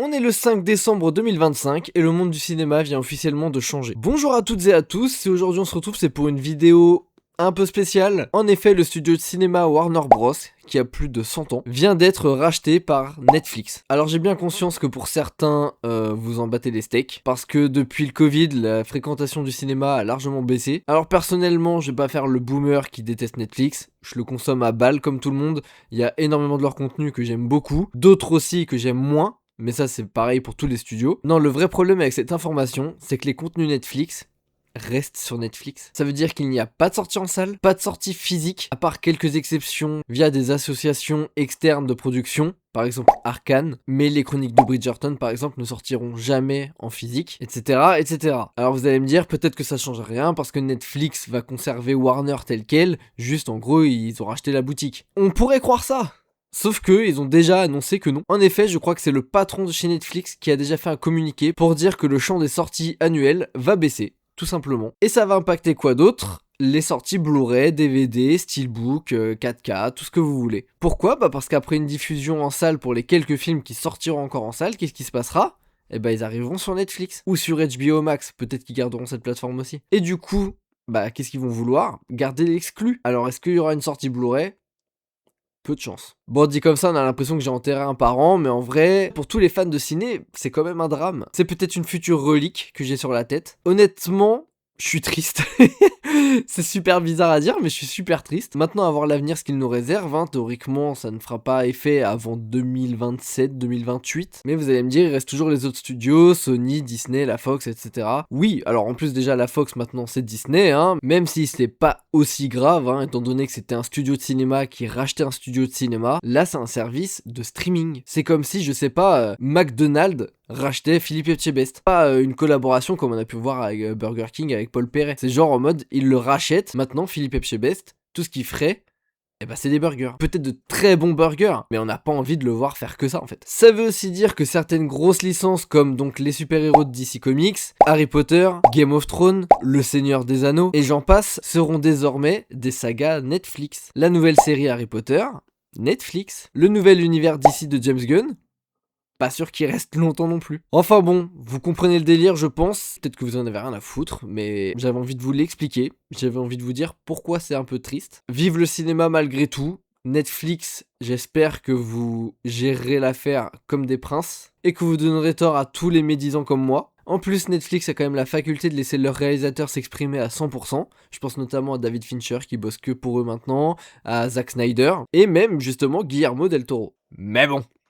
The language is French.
On est le 5 décembre 2025 et le monde du cinéma vient officiellement de changer. Bonjour à toutes et à tous, et aujourd'hui on se retrouve, c'est pour une vidéo un peu spéciale. En effet, le studio de cinéma Warner Bros, qui a plus de 100 ans, vient d'être racheté par Netflix. Alors j'ai bien conscience que pour certains, vous en battez les steaks, parce que depuis le Covid, la fréquentation du cinéma a largement baissé. Alors personnellement, je vais pas faire le boomer qui déteste Netflix, je le consomme à balle comme tout le monde, il y a énormément de leur contenu que j'aime beaucoup, d'autres aussi que j'aime moins, mais ça c'est pareil pour tous les studios. Non, le vrai problème avec cette information, c'est que les contenus Netflix restent sur Netflix. Ça veut dire qu'il n'y a pas de sortie en salle, pas de sortie physique, à part quelques exceptions via des associations externes de production, par exemple Arcane, mais les chroniques de Bridgerton par exemple ne sortiront jamais en physique, etc. etc. Alors vous allez me dire peut-être que ça change rien parce que Netflix va conserver Warner tel quel, juste en gros ils ont racheté la boutique. On pourrait croire ça. Sauf que ils ont déjà annoncé que non. En effet, je crois que c'est le patron de chez Netflix qui a déjà fait un communiqué pour dire que le champ des sorties annuelles va baisser, tout simplement. Et ça va impacter quoi d'autre ? Les sorties Blu-ray, DVD, Steelbook, 4K, tout ce que vous voulez. Pourquoi ? Bah parce qu'après une diffusion en salle pour les quelques films qui sortiront encore en salle, qu'est-ce qui se passera ? Eh bah ils arriveront sur Netflix ou sur HBO Max, peut-être qu'ils garderont cette plateforme aussi. Et du coup, bah qu'est-ce qu'ils vont vouloir ? Garder l'exclu. Alors est-ce qu'il y aura une sortie Blu-ray ? Peu de chance. Bon, dit comme ça, on a l'impression que j'ai enterré un parent, mais en vrai, pour tous les fans de ciné, c'est quand même un drame. C'est peut-être une future relique que j'ai sur la tête. Honnêtement, je suis triste. C'est super bizarre à dire, mais je suis super triste. Maintenant, à voir l'avenir, ce qu'il nous réserve, hein, théoriquement, ça ne fera pas effet avant 2027-2028. Mais vous allez me dire, il reste toujours les autres studios, Sony, Disney, la Fox, etc. Oui, alors en plus déjà, la Fox maintenant, c'est Disney, hein, même si c'est pas aussi grave, hein, étant donné que c'était un studio de cinéma qui rachetait un studio de cinéma. Là, c'est un service de streaming. C'est comme si, je sais pas, McDonald's rachetait Philippe Etchebest. Pas une collaboration comme on a pu voir avec Burger King, avec Paul Perret. C'est genre en mode, il le rachète. Maintenant, Philippe Etchebest, tout ce qu'il ferait, eh ben c'est des burgers. Peut-être de très bons burgers, mais on n'a pas envie de le voir faire que ça en fait. Ça veut aussi dire que certaines grosses licences comme donc les super-héros de DC Comics, Harry Potter, Game of Thrones, Le Seigneur des Anneaux, et j'en passe, seront désormais des sagas Netflix. La nouvelle série Harry Potter, Netflix. Le nouvel univers DC de James Gunn, pas sûr qu'il reste longtemps non plus. Enfin bon, vous comprenez le délire je pense, peut-être que vous en avez rien à foutre, mais j'avais envie de vous l'expliquer, j'avais envie de vous dire pourquoi c'est un peu triste. Vive le cinéma malgré tout, Netflix, j'espère que vous gérerez l'affaire comme des princes, et que vous donnerez tort à tous les médisants comme moi. En plus, Netflix a quand même la faculté de laisser leurs réalisateurs s'exprimer à 100%. Je pense notamment à David Fincher qui bosse que pour eux maintenant, à Zack Snyder, et même justement Guillermo del Toro. Mais bon,